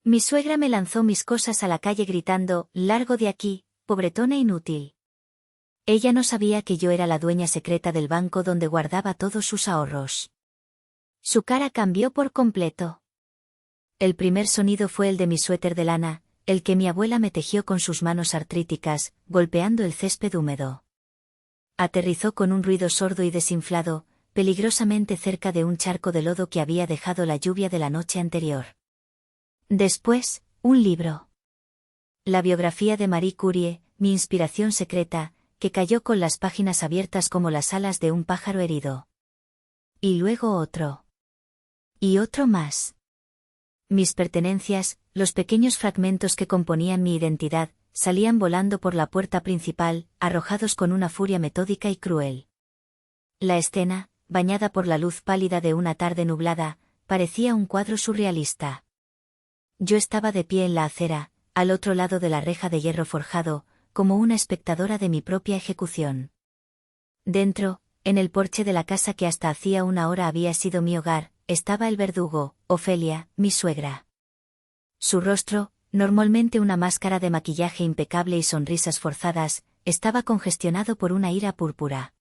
Mi suegra me lanzó mis cosas a la calle gritando, «Largo de aquí, pobretona inútil». Ella no sabía que yo era la dueña secreta del banco donde guardaba todos sus ahorros. Su cara cambió por completo. El primer sonido fue el de mi suéter de lana, el que mi abuela me tejió con sus manos artríticas, golpeando el césped húmedo. Aterrizó con un ruido sordo y desinflado, peligrosamente cerca de un charco de lodo que había dejado la lluvia de la noche anterior. Después, un libro. La biografía de Marie Curie, mi inspiración secreta, que cayó con las páginas abiertas como las alas de un pájaro herido. Y luego otro. Y otro más. Mis pertenencias, los pequeños fragmentos que componían mi identidad, salían volando por la puerta principal, arrojados con una furia metódica y cruel. La escena, bañada por la luz pálida de una tarde nublada, parecía un cuadro surrealista. Yo estaba de pie en la acera, al otro lado de la reja de hierro forjado, como una espectadora de mi propia ejecución. Dentro, en el porche de la casa que hasta hacía una hora había sido mi hogar, estaba el verdugo, Ofelia, mi suegra. Su rostro, normalmente una máscara de maquillaje impecable y sonrisas forzadas, estaba congestionado por una ira púrpura.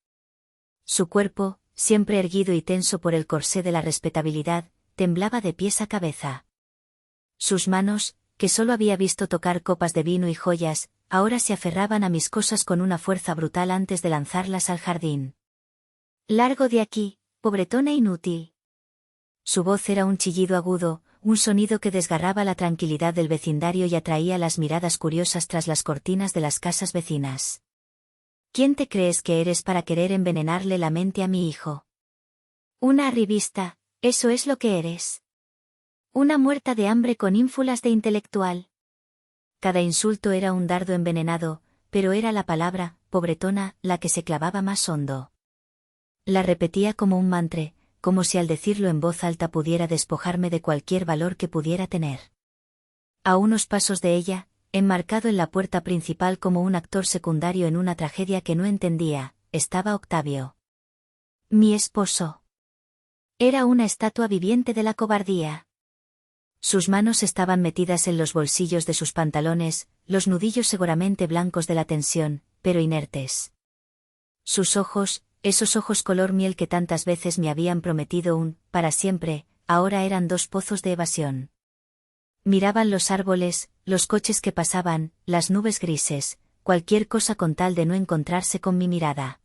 Su cuerpo, siempre erguido y tenso por el corsé de la respetabilidad, temblaba de pies a cabeza. Sus manos, que solo había visto tocar copas de vino y joyas, ahora se aferraban a mis cosas con una fuerza brutal antes de lanzarlas al jardín. «Largo de aquí, pobretona inútil». Su voz era un chillido agudo, un sonido que desgarraba la tranquilidad del vecindario y atraía las miradas curiosas tras las cortinas de las casas vecinas. «¿Quién te crees que eres para querer envenenarle la mente a mi hijo? Una arribista, eso es lo que eres. Una muerta de hambre con ínfulas de intelectual». Cada insulto era un dardo envenenado, pero era la palabra, pobretona, la que se clavaba más hondo. La repetía como un mantra, como si al decirlo en voz alta pudiera despojarme de cualquier valor que pudiera tener. A unos pasos de ella, enmarcado en la puerta principal como un actor secundario en una tragedia que no entendía, estaba Octavio. Mi esposo. Era una estatua viviente de la cobardía. Sus manos estaban metidas en los bolsillos de sus pantalones, los nudillos seguramente blancos de la tensión, pero inertes. Sus ojos, esos ojos color miel que tantas veces me habían prometido para siempre, ahora eran dos pozos de evasión. Miraban los árboles, los coches que pasaban, las nubes grises, cualquier cosa con tal de no encontrarse con mi mirada.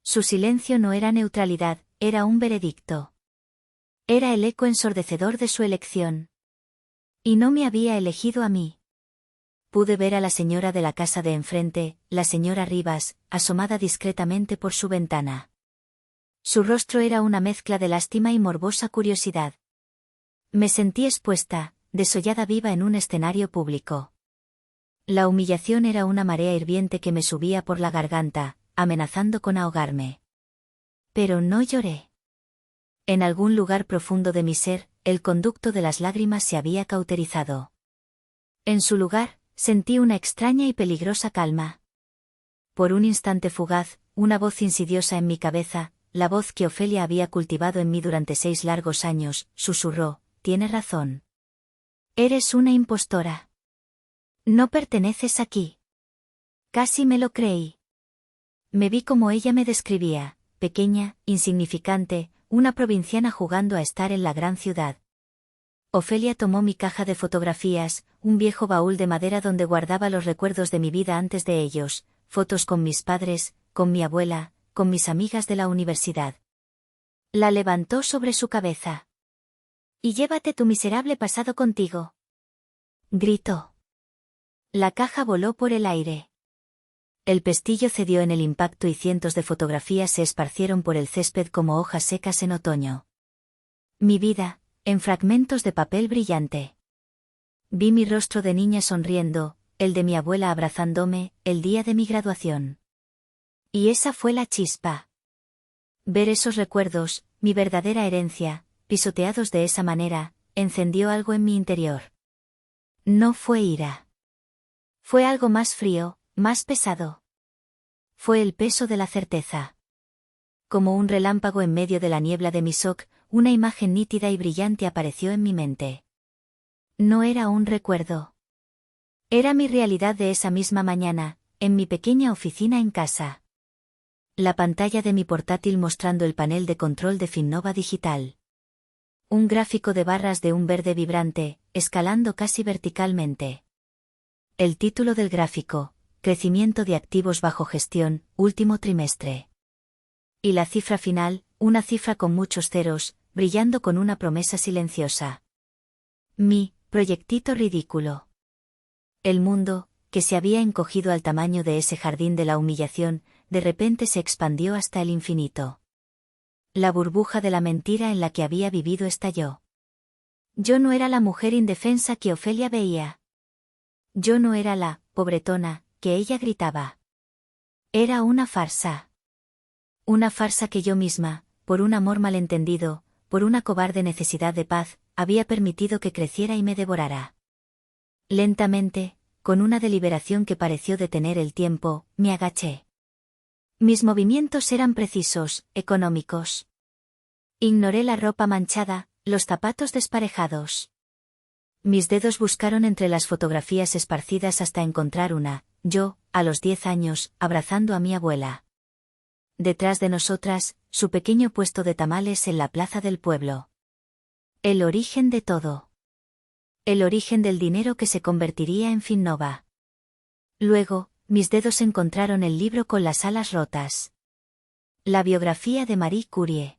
Su silencio no era neutralidad, era un veredicto. Era el eco ensordecedor de su elección. Y no me había elegido a mí. Pude ver a la señora de la casa de enfrente, la señora Rivas, asomada discretamente por su ventana. Su rostro era una mezcla de lástima y morbosa curiosidad. Me sentí expuesta, desollada viva en un escenario público. La humillación era una marea hirviente que me subía por la garganta, amenazando con ahogarme. Pero no lloré. En algún lugar profundo de mi ser, el conducto de las lágrimas se había cauterizado. En su lugar, sentí una extraña y peligrosa calma. Por un instante fugaz, una voz insidiosa en mi cabeza, la voz que Ofelia había cultivado en mí durante 6 largos años, susurró, «Tienes razón. Eres una impostora. No perteneces aquí». Casi me lo creí. Me vi como ella me describía, pequeña, insignificante, una provinciana jugando a estar en la gran ciudad. Ofelia tomó mi caja de fotografías, un viejo baúl de madera donde guardaba los recuerdos de mi vida antes de ellos, fotos con mis padres, con mi abuela, con mis amigas de la universidad. La levantó sobre su cabeza. «Y llévate tu miserable pasado contigo», gritó. La caja voló por el aire. El pestillo cedió en el impacto y cientos de fotografías se esparcieron por el césped como hojas secas en otoño. Mi vida, en fragmentos de papel brillante. Vi mi rostro de niña sonriendo, el de mi abuela abrazándome, el día de mi graduación. Y esa fue la chispa. Ver esos recuerdos, mi verdadera herencia, pisoteados de esa manera, encendió algo en mi interior. No fue ira. Fue algo más frío, más pesado. Fue el peso de la certeza. Como un relámpago en medio de la niebla de mi shock, una imagen nítida y brillante apareció en mi mente. No era un recuerdo. Era mi realidad de esa misma mañana, en mi pequeña oficina en casa. La pantalla de mi portátil mostrando el panel de control de Finnova Digital. Un gráfico de barras de un verde vibrante, escalando casi verticalmente. El título del gráfico: Crecimiento de activos bajo gestión, último trimestre. Y la cifra final, una cifra con muchos ceros, brillando con una promesa silenciosa. Mi proyectito ridículo. El mundo, que se había encogido al tamaño de ese jardín de la humillación, de repente se expandió hasta el infinito. La burbuja de la mentira en la que había vivido estalló. Yo no era la mujer indefensa que Ofelia veía. Yo no era la pobretona que ella gritaba. Era una farsa. Una farsa que yo misma, por un amor malentendido, por una cobarde necesidad de paz, había permitido que creciera y me devorara. Lentamente, con una deliberación que pareció detener el tiempo, me agaché. Mis movimientos eran precisos, económicos. Ignoré la ropa manchada, los zapatos desparejados. Mis dedos buscaron entre las fotografías esparcidas hasta encontrar una, yo, a los 10 años, abrazando a mi abuela. Detrás de nosotras, su pequeño puesto de tamales en la plaza del pueblo. El origen de todo. El origen del dinero que se convertiría en Finnova. Luego, mis dedos encontraron el libro con las alas rotas. La biografía de Marie Curie.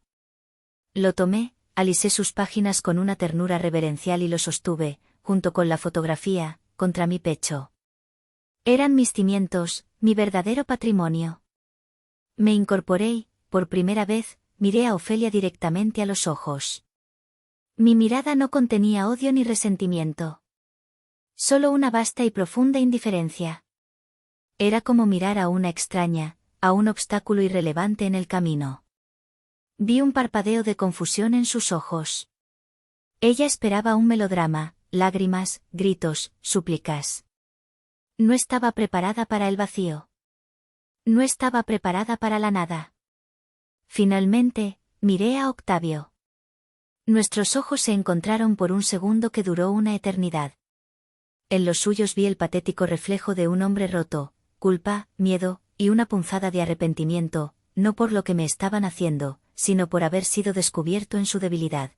Lo tomé, alisé sus páginas con una ternura reverencial y lo sostuve, junto con la fotografía, contra mi pecho. Eran mis cimientos, mi verdadero patrimonio. Me incorporé y, por primera vez, miré a Ofelia directamente a los ojos. Mi mirada no contenía odio ni resentimiento. Solo una vasta y profunda indiferencia. Era como mirar a una extraña, a un obstáculo irrelevante en el camino. Vi un parpadeo de confusión en sus ojos. Ella esperaba un melodrama, lágrimas, gritos, súplicas. No estaba preparada para el vacío. No estaba preparada para la nada. Finalmente, miré a Octavio. Nuestros ojos se encontraron por un segundo que duró una eternidad. En los suyos vi el patético reflejo de un hombre roto, culpa, miedo, y una punzada de arrepentimiento, no por lo que me estaban haciendo, sino por haber sido descubierto en su debilidad.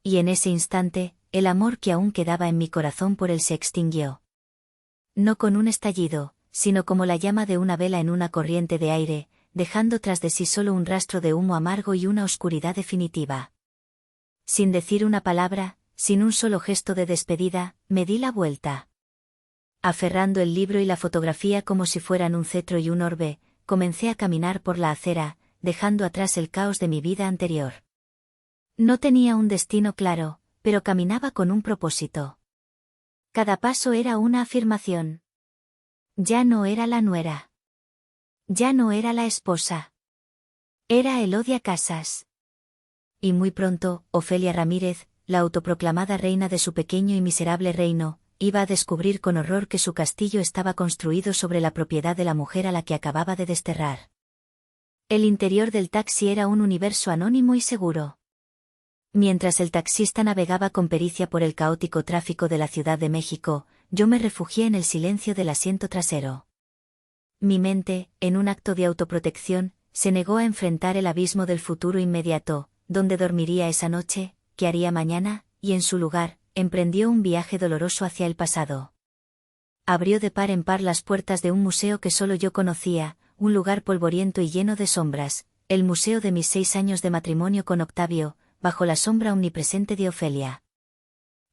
Y en ese instante, el amor que aún quedaba en mi corazón por él se extinguió. No con un estallido, sino como la llama de una vela en una corriente de aire, dejando tras de sí solo un rastro de humo amargo y una oscuridad definitiva. Sin decir una palabra, sin un solo gesto de despedida, me di la vuelta. Aferrando el libro y la fotografía como si fueran un cetro y un orbe, comencé a caminar por la acera, dejando atrás el caos de mi vida anterior. No tenía un destino claro, pero caminaba con un propósito. Cada paso era una afirmación. Ya no era la nuera. Ya no era la esposa. Era Elodia Casas. Y muy pronto, Ofelia Ramírez, la autoproclamada reina de su pequeño y miserable reino, iba a descubrir con horror que su castillo estaba construido sobre la propiedad de la mujer a la que acababa de desterrar. El interior del taxi era un universo anónimo y seguro. Mientras el taxista navegaba con pericia por el caótico tráfico de la Ciudad de México, yo me refugié en el silencio del asiento trasero. Mi mente, en un acto de autoprotección, se negó a enfrentar el abismo del futuro inmediato, donde dormiría esa noche, qué haría mañana, y en su lugar, emprendió un viaje doloroso hacia el pasado. Abrió de par en par las puertas de un museo que solo yo conocía, un lugar polvoriento y lleno de sombras, el museo de mis 6 años de matrimonio con Octavio, bajo la sombra omnipresente de Ofelia.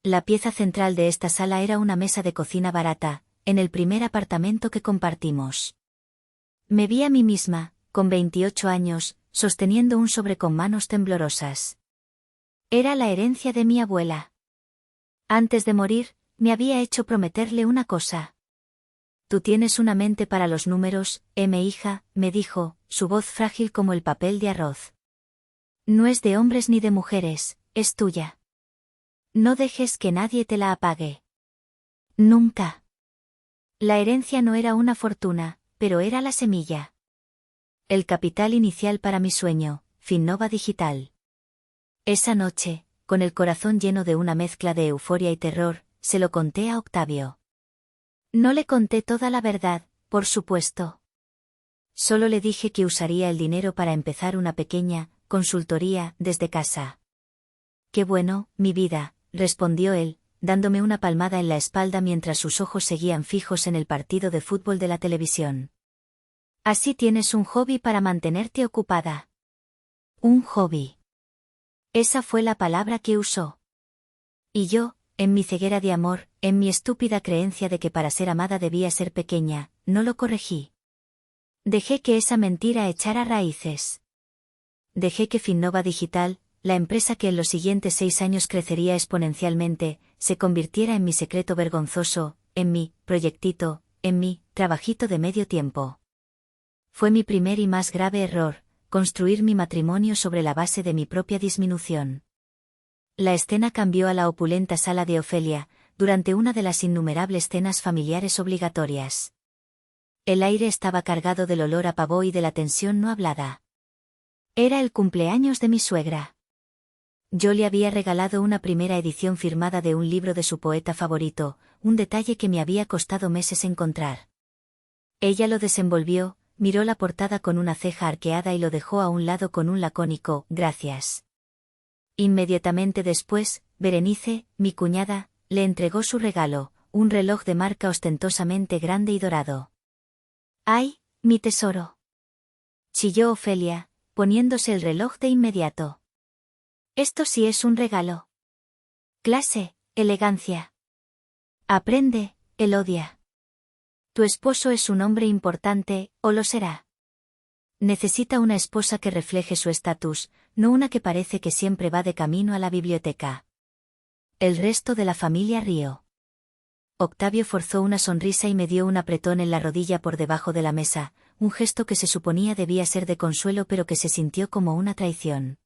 La pieza central de esta sala era una mesa de cocina barata, en el primer apartamento que compartimos. Me vi a mí misma, con 28 años, sosteniendo un sobre con manos temblorosas. Era la herencia de mi abuela. Antes de morir, me había hecho prometerle una cosa. Tú tienes una mente para los números, hija, me dijo, su voz frágil como el papel de arroz. No es de hombres ni de mujeres, es tuya. No dejes que nadie te la apague. Nunca. La herencia no era una fortuna, pero era la semilla. El capital inicial para mi sueño, Finnova Digital. Esa noche, con el corazón lleno de una mezcla de euforia y terror, se lo conté a Octavio. No le conté toda la verdad, por supuesto. Solo le dije que usaría el dinero para empezar una pequeña consultoría desde casa. Qué bueno, mi vida, respondió él, dándome una palmada en la espalda mientras sus ojos seguían fijos en el partido de fútbol de la televisión. Así tienes un hobby para mantenerte ocupada. Un hobby. Esa fue la palabra que usó. Y yo, en mi ceguera de amor, en mi estúpida creencia de que para ser amada debía ser pequeña, no lo corregí. Dejé que esa mentira echara raíces. Dejé que Finnova Digital, la empresa que en los siguientes 6 años crecería exponencialmente, se convirtiera en mi secreto vergonzoso, en mi proyectito, en mi trabajito de medio tiempo. Fue mi primer y más grave error, construir mi matrimonio sobre la base de mi propia disminución. La escena cambió a la opulenta sala de Ofelia, durante una de las innumerables cenas familiares obligatorias. El aire estaba cargado del olor a pavó y de la tensión no hablada. Era el cumpleaños de mi suegra. Yo le había regalado una primera edición firmada de un libro de su poeta favorito, un detalle que me había costado meses encontrar. Ella lo desenvolvió, miró la portada con una ceja arqueada y lo dejó a un lado con un lacónico «gracias». Inmediatamente después, Berenice, mi cuñada, le entregó su regalo, un reloj de marca ostentosamente grande y dorado. «¡Ay, mi tesoro!», chilló Ofelia, poniéndose el reloj de inmediato. «Esto sí es un regalo. Clase, elegancia. Aprende, Elodia. Tu esposo es un hombre importante, o lo será. Necesita una esposa que refleje su estatus, no una que parece que siempre va de camino a la biblioteca». El resto de la familia rió. Octavio forzó una sonrisa y me dio un apretón en la rodilla por debajo de la mesa, un gesto que se suponía debía ser de consuelo pero que se sintió como una traición.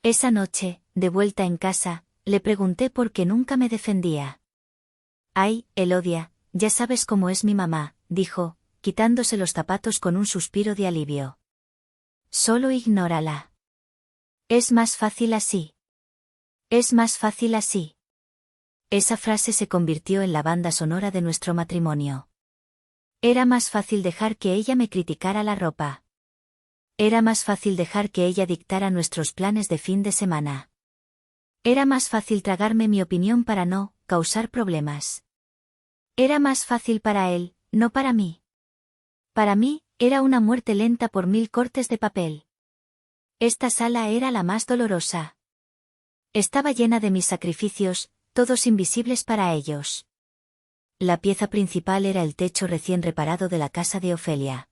Esa noche, de vuelta en casa, le pregunté por qué nunca me defendía. «Ay, Elodia, ya sabes cómo es mi mamá», dijo, quitándose los zapatos con un suspiro de alivio. «Solo ignórala. Es más fácil así. Es más fácil así». Esa frase se convirtió en la banda sonora de nuestro matrimonio. Era más fácil dejar que ella me criticara la ropa. Era más fácil dejar que ella dictara nuestros planes de fin de semana. Era más fácil tragarme mi opinión para no causar problemas. Era más fácil para él, no para mí. Para mí, era una muerte lenta por 1000 cortes de papel. Esta sala era la más dolorosa. Estaba llena de mis sacrificios, todos invisibles para ellos. La pieza principal era el techo recién reparado de la casa de Ofelia.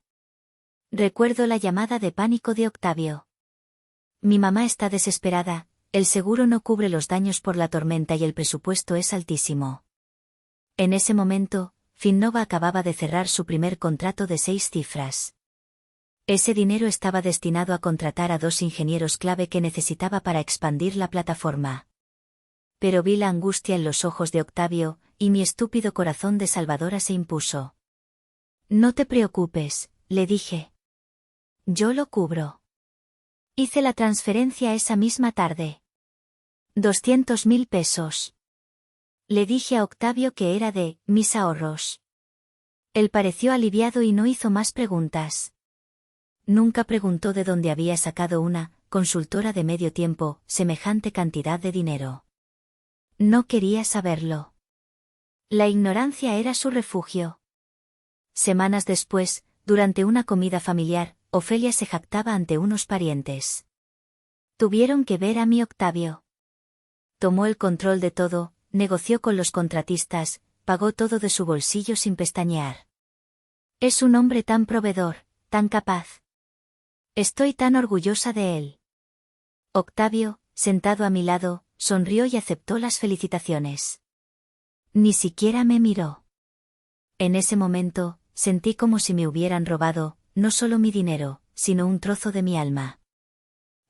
Recuerdo la llamada de pánico de Octavio. «Mi mamá está desesperada, el seguro no cubre los daños por la tormenta y el presupuesto es altísimo». En ese momento, Finnova acababa de cerrar su primer contrato de 6 cifras. Ese dinero estaba destinado a contratar a 2 ingenieros clave que necesitaba para expandir la plataforma. Pero vi la angustia en los ojos de Octavio, y mi estúpido corazón de salvadora se impuso. «No te preocupes», le dije. «Yo lo cubro». Hice la transferencia esa misma tarde. 200.000 pesos. Le dije a Octavio que era de mis ahorros. Él pareció aliviado y no hizo más preguntas. Nunca preguntó de dónde había sacado una consultora de medio tiempo semejante cantidad de dinero. No quería saberlo. La ignorancia era su refugio. Semanas después, durante una comida familiar, Ofelia se jactaba ante unos parientes. Tuvieron que ver a mi Octavio. Tomó el control de todo, negoció con los contratistas, pagó todo de su bolsillo sin pestañear. Es un hombre tan proveedor, tan capaz. Estoy tan orgullosa de él. Octavio, sentado a mi lado, sonrió y aceptó las felicitaciones. Ni siquiera me miró. En ese momento, sentí como si me hubieran robado, no solo mi dinero, sino un trozo de mi alma.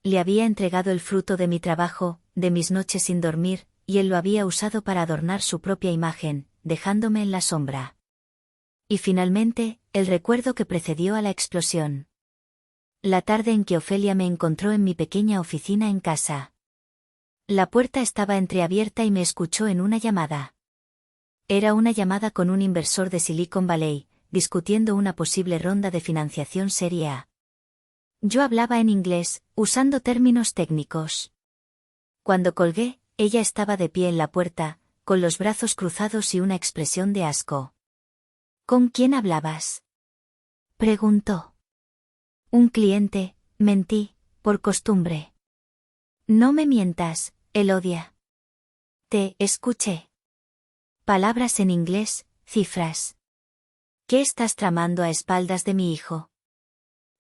Le había entregado el fruto de mi trabajo, de mis noches sin dormir, y él lo había usado para adornar su propia imagen, dejándome en la sombra. Y finalmente, el recuerdo que precedió a la explosión. La tarde en que Ofelia me encontró en mi pequeña oficina en casa. La puerta estaba entreabierta y me escuchó en una llamada. Era una llamada con un inversor de Silicon Valley, discutiendo una posible ronda de financiación Serie A. Yo hablaba en inglés, usando términos técnicos. Cuando colgué, ella estaba de pie en la puerta, con los brazos cruzados y una expresión de asco. ¿Con quién hablabas?, preguntó. Un cliente, mentí, por costumbre. No me mientas, Elodia. Te escuché. Palabras en inglés, cifras. ¿Qué estás tramando a espaldas de mi hijo?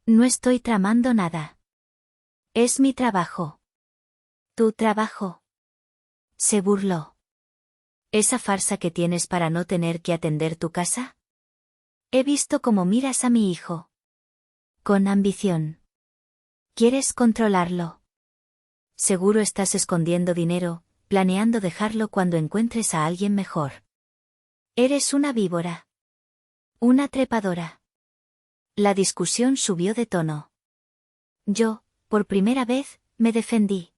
No estoy tramando nada. Es mi trabajo. ¿Tu trabajo? Se burló. ¿Esa farsa que tienes para no tener que atender tu casa? He visto cómo miras a mi hijo. Con ambición. ¿Quieres controlarlo? Seguro estás escondiendo dinero, planeando dejarlo cuando encuentres a alguien mejor. Eres una víbora. Una trepadora. La discusión subió de tono. Yo, por primera vez, me defendí.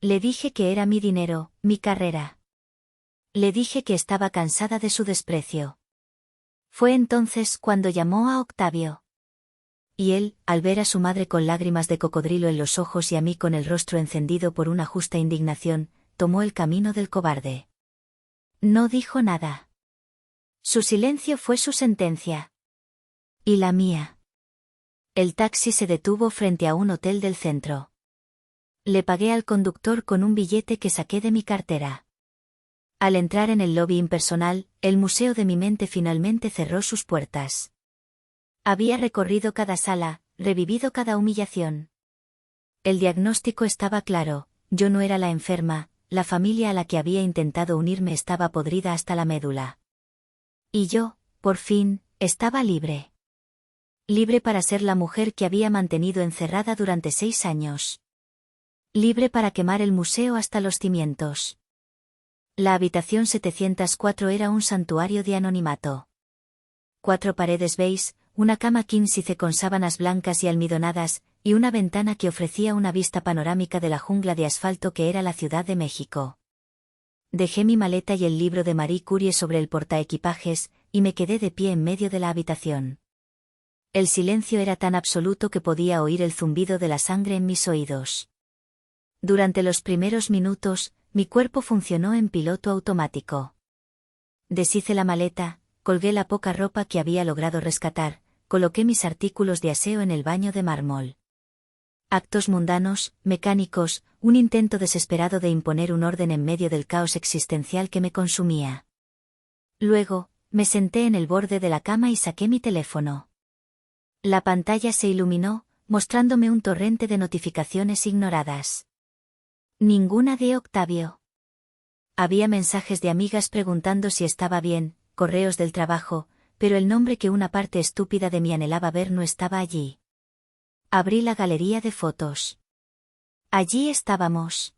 Le dije que era mi dinero, mi carrera. Le dije que estaba cansada de su desprecio. Fue entonces cuando llamó a Octavio. Y él, al ver a su madre con lágrimas de cocodrilo en los ojos y a mí con el rostro encendido por una justa indignación, tomó el camino del cobarde. No dijo nada. Su silencio fue su sentencia. Y la mía. El taxi se detuvo frente a un hotel del centro. Le pagué al conductor con un billete que saqué de mi cartera. Al entrar en el lobby impersonal, el museo de mi mente finalmente cerró sus puertas. Había recorrido cada sala, revivido cada humillación. El diagnóstico estaba claro, yo no era la enferma, la familia a la que había intentado unirme estaba podrida hasta la médula. Y yo, por fin, estaba libre. Libre para ser la mujer que había mantenido encerrada durante 6 años. Libre para quemar el museo hasta los cimientos. La habitación 704 era un santuario de anonimato. 4 paredes beige, una cama king size con sábanas blancas y almidonadas, y una ventana que ofrecía una vista panorámica de la jungla de asfalto que era la Ciudad de México. Dejé mi maleta y el libro de Marie Curie sobre el portaequipajes, y me quedé de pie en medio de la habitación. El silencio era tan absoluto que podía oír el zumbido de la sangre en mis oídos. Durante los primeros minutos, mi cuerpo funcionó en piloto automático. Deshice la maleta, colgué la poca ropa que había logrado rescatar, coloqué mis artículos de aseo en el baño de mármol. Actos mundanos, mecánicos, un intento desesperado de imponer un orden en medio del caos existencial que me consumía. Luego, me senté en el borde de la cama y saqué mi teléfono. La pantalla se iluminó, mostrándome un torrente de notificaciones ignoradas. Ninguna de Octavio. Había mensajes de amigas preguntando si estaba bien, correos del trabajo, pero el nombre que una parte estúpida de mí anhelaba ver no estaba allí. Abrí la galería de fotos. Allí estábamos.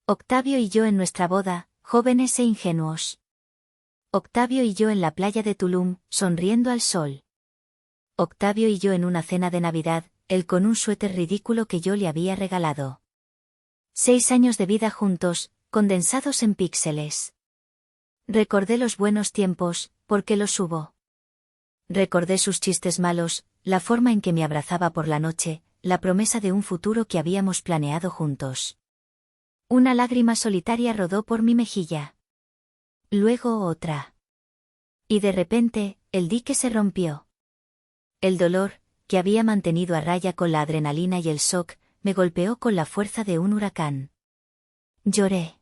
Octavio y yo en nuestra boda, jóvenes e ingenuos. Octavio y yo en la playa de Tulum, sonriendo al sol. Octavio y yo en una cena de Navidad, él con un suéter ridículo que yo le había regalado. 6 años de vida juntos, condensados en píxeles. Recordé los buenos tiempos, porque los hubo. Recordé sus chistes malos, la forma en que me abrazaba por la noche, la promesa de un futuro que habíamos planeado juntos. Una lágrima solitaria rodó por mi mejilla. Luego otra. Y de repente, el dique se rompió. El dolor, que había mantenido a raya con la adrenalina y el shock, me golpeó con la fuerza de un huracán. Lloré.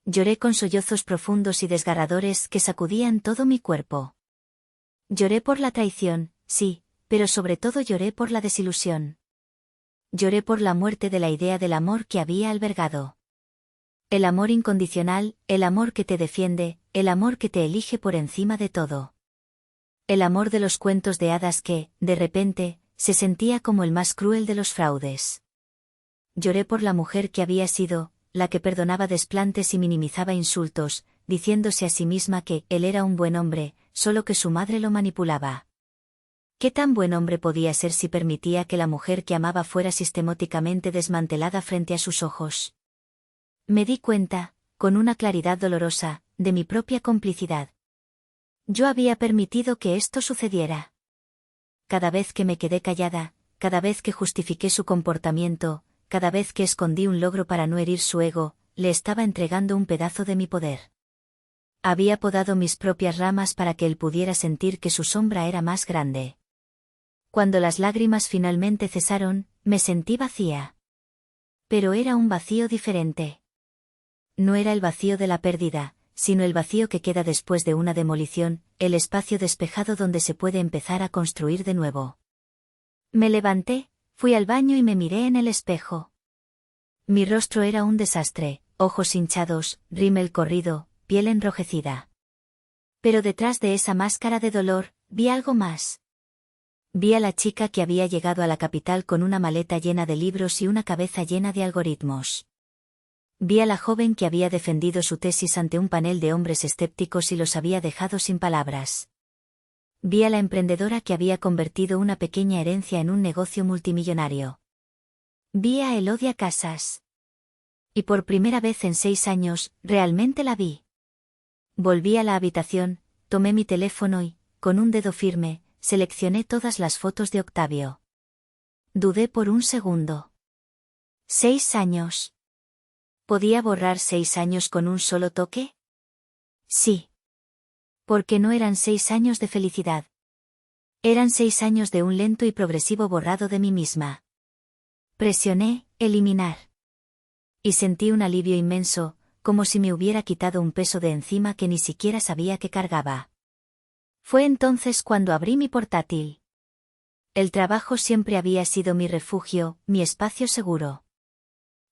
Lloré con sollozos profundos y desgarradores que sacudían todo mi cuerpo. Lloré por la traición, sí, pero sobre todo lloré por la desilusión. Lloré por la muerte de la idea del amor que había albergado. El amor incondicional, el amor que te defiende, el amor que te elige por encima de todo. El amor de los cuentos de hadas que, de repente, se sentía como el más cruel de los fraudes. Lloré por la mujer que había sido, la que perdonaba desplantes y minimizaba insultos, diciéndose a sí misma que él era un buen hombre, solo que su madre lo manipulaba. ¿Qué tan buen hombre podía ser si permitía que la mujer que amaba fuera sistemáticamente desmantelada frente a sus ojos? Me di cuenta, con una claridad dolorosa, de mi propia complicidad. Yo había permitido que esto sucediera. Cada vez que me quedé callada, cada vez que justifiqué su comportamiento, cada vez que escondí un logro para no herir su ego, le estaba entregando un pedazo de mi poder. Había podado mis propias ramas para que él pudiera sentir que su sombra era más grande. Cuando las lágrimas finalmente cesaron, me sentí vacía. Pero era un vacío diferente. No era el vacío de la pérdida, sino el vacío que queda después de una demolición, el espacio despejado donde se puede empezar a construir de nuevo. Me levanté, fui al baño y me miré en el espejo. Mi rostro era un desastre, ojos hinchados, rímel corrido, piel enrojecida. Pero detrás de esa máscara de dolor, vi algo más. Vi a la chica que había llegado a la capital con una maleta llena de libros y una cabeza llena de algoritmos. Vi a la joven que había defendido su tesis ante un panel de hombres escépticos y los había dejado sin palabras. Vi a la emprendedora que había convertido una pequeña herencia en un negocio multimillonario. Vi a Elodia Casas. Y por primera vez en 6 años, realmente la vi. Volví a la habitación, tomé mi teléfono y, con un dedo firme, seleccioné todas las fotos de Octavio. Dudé por un segundo. 6 años. ¿Podía borrar 6 años con un solo toque? Sí. Porque no eran 6 años de felicidad. Eran 6 años de un lento y progresivo borrado de mí misma. Presioné, eliminar. Y sentí un alivio inmenso, como si me hubiera quitado un peso de encima que ni siquiera sabía que cargaba. Fue entonces cuando abrí mi portátil. El trabajo siempre había sido mi refugio, mi espacio seguro.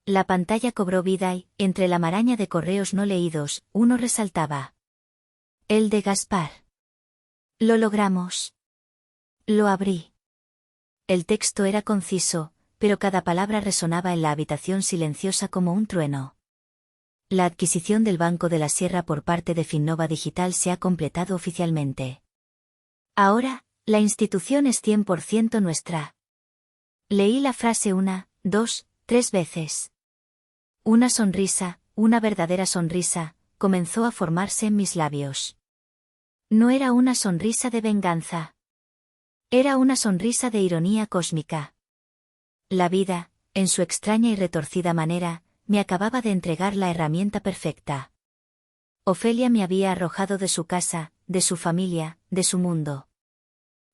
La pantalla cobró vida y, entre la maraña de correos no leídos, uno resaltaba. El de Gaspar. Lo logramos. Lo abrí. El texto era conciso, pero cada palabra resonaba en la habitación silenciosa como un trueno. La adquisición del Banco de la Sierra por parte de Finnova Digital se ha completado oficialmente. Ahora, la institución es 100% nuestra. Leí la frase 1, 2, 3 veces. Una sonrisa, una verdadera sonrisa, comenzó a formarse en mis labios. No era una sonrisa de venganza. Era una sonrisa de ironía cósmica. La vida, en su extraña y retorcida manera, me acababa de entregar la herramienta perfecta. Ofelia me había arrojado de su casa, de su familia, de su mundo.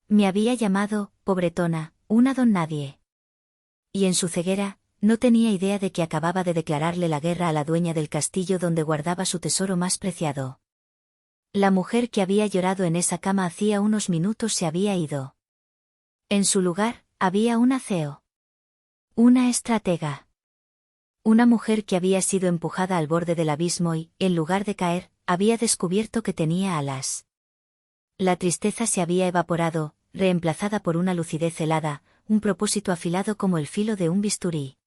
Me había llamado, pobretona, una don nadie. Y en su ceguera, no tenía idea de que acababa de declararle la guerra a la dueña del castillo donde guardaba su tesoro más preciado. La mujer que había llorado en esa cama hacía unos minutos se había ido. En su lugar, había una CEO. Una estratega. Una mujer que había sido empujada al borde del abismo y, en lugar de caer, había descubierto que tenía alas. La tristeza se había evaporado, reemplazada por una lucidez helada, un propósito afilado como el filo de un bisturí.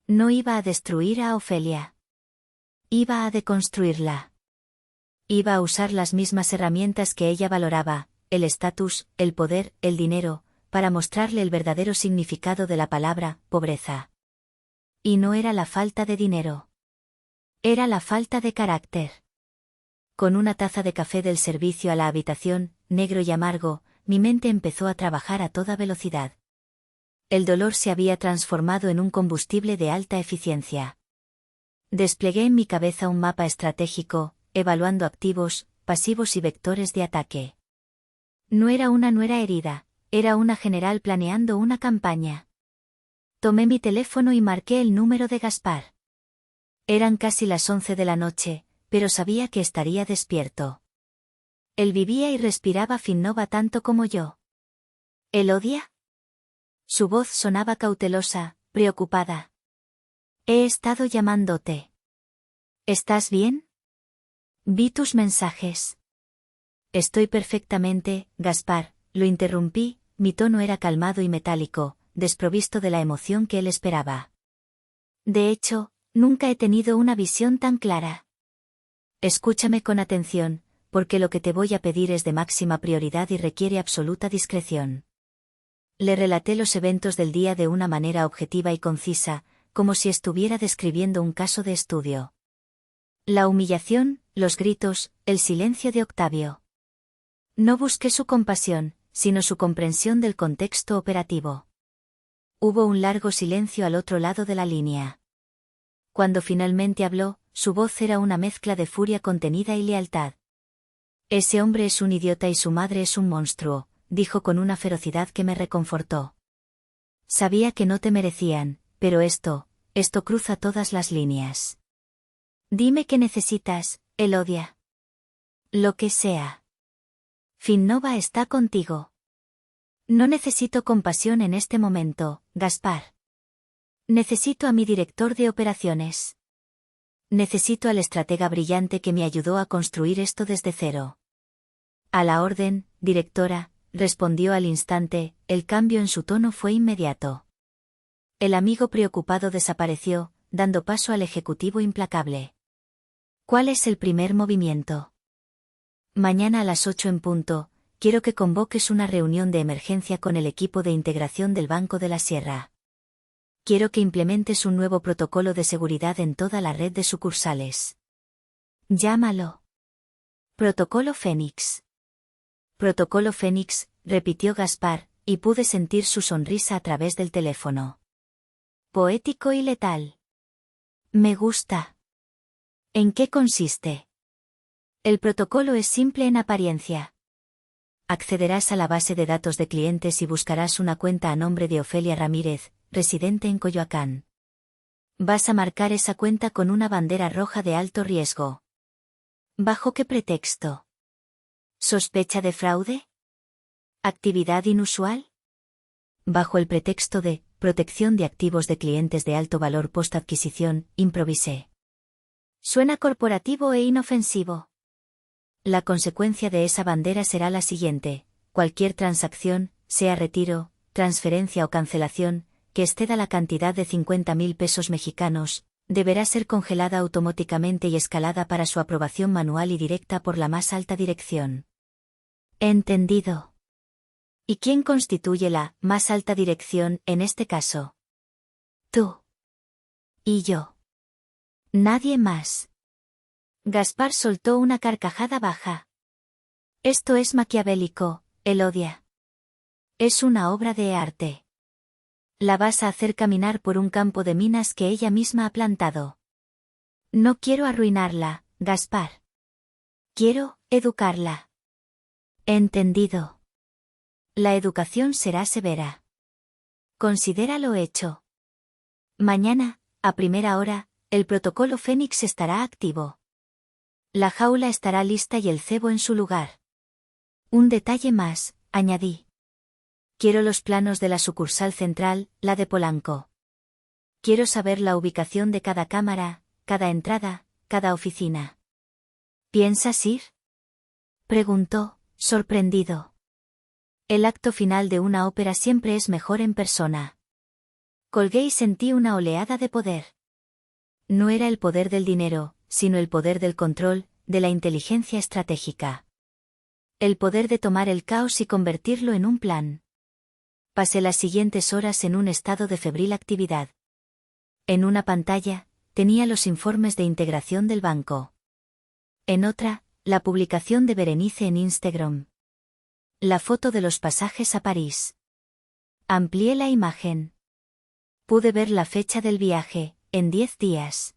No iba a destruir a Ofelia. Iba a deconstruirla. Iba a usar las mismas herramientas que ella valoraba, el estatus, el poder, el dinero, para mostrarle el verdadero significado de la palabra, pobreza. Y no era la falta de dinero. Era la falta de carácter. Con una taza de café del servicio a la habitación, negro y amargo, mi mente empezó a trabajar a toda velocidad. El dolor se había transformado en un combustible de alta eficiencia. Desplegué en mi cabeza un mapa estratégico, evaluando activos, pasivos y vectores de ataque. No era una nuera herida, era una general planeando una campaña. Tomé mi teléfono y marqué el número de Gaspar. Eran casi las 11 de la noche, pero sabía que estaría despierto. Él vivía y respiraba Finnova tanto como yo. ¿Elodia? Su voz sonaba cautelosa, preocupada. He estado llamándote. ¿Estás bien? Vi tus mensajes. Estoy perfectamente, Gaspar, lo interrumpí, mi tono era calmado y metálico, desprovisto de la emoción que él esperaba. De hecho, nunca he tenido una visión tan clara. Escúchame con atención, porque lo que te voy a pedir es de máxima prioridad y requiere absoluta discreción. Le relaté los eventos del día de una manera objetiva y concisa, como si estuviera describiendo un caso de estudio. La humillación, los gritos, el silencio de Octavio. No busqué su compasión, sino su comprensión del contexto operativo. Hubo un largo silencio al otro lado de la línea. Cuando finalmente habló, su voz era una mezcla de furia contenida y lealtad. Ese hombre es un idiota y su madre es un monstruo, dijo con una ferocidad que me reconfortó. Sabía que no te merecían, pero esto cruza todas las líneas. Dime qué necesitas, Elodia. Lo que sea. Finnova está contigo. No necesito compasión en este momento, Gaspar. Necesito a mi director de operaciones. Necesito al estratega brillante que me ayudó a construir esto desde cero. A la orden, directora, respondió al instante, el cambio en su tono fue inmediato. El amigo preocupado desapareció, dando paso al ejecutivo implacable. ¿Cuál es el primer movimiento? Mañana a las 8 en punto, quiero que convoques una reunión de emergencia con el equipo de integración del Banco de la Sierra. Quiero que implementes un nuevo protocolo de seguridad en toda la red de sucursales. Llámalo. Protocolo Fénix. Protocolo Fénix, repitió Gaspar, y pude sentir su sonrisa a través del teléfono. Poético y letal. Me gusta. ¿En qué consiste? El protocolo es simple en apariencia. Accederás a la base de datos de clientes y buscarás una cuenta a nombre de Ofelia Ramírez, residente en Coyoacán. Vas a marcar esa cuenta con una bandera roja de alto riesgo. ¿Bajo qué pretexto? ¿Sospecha de fraude? ¿Actividad inusual? Bajo el pretexto de protección de activos de clientes de alto valor post-adquisición, improvisé. Suena corporativo e inofensivo. La consecuencia de esa bandera será la siguiente: cualquier transacción, sea retiro, transferencia o cancelación, que exceda la cantidad de 50.000 pesos mexicanos, deberá ser congelada automáticamente y escalada para su aprobación manual y directa por la más alta dirección. Entendido. ¿Y quién constituye la más alta dirección en este caso? Tú. Y yo. Nadie más. Gaspar soltó una carcajada baja. Esto es maquiavélico, Elodia. Es una obra de arte. La vas a hacer caminar por un campo de minas que ella misma ha plantado. No quiero arruinarla, Gaspar. Quiero educarla. Entendido. La educación será severa. Considéralo hecho. Mañana, a primera hora, el protocolo Fénix estará activo. La jaula estará lista y el cebo en su lugar. Un detalle más, añadí. Quiero los planos de la sucursal central, la de Polanco. Quiero saber la ubicación de cada cámara, cada entrada, cada oficina. ¿Piensas ir? Preguntó, sorprendido. El acto final de una ópera siempre es mejor en persona. Colgué y sentí una oleada de poder. No era el poder del dinero, sino el poder del control, de la inteligencia estratégica. El poder de tomar el caos y convertirlo en un plan. Pasé las siguientes horas en un estado de febril actividad. En una pantalla, tenía los informes de integración del banco. En otra, la publicación de Berenice en Instagram. La foto de los pasajes a París. Amplié la imagen. Pude ver la fecha del viaje, en 10 días.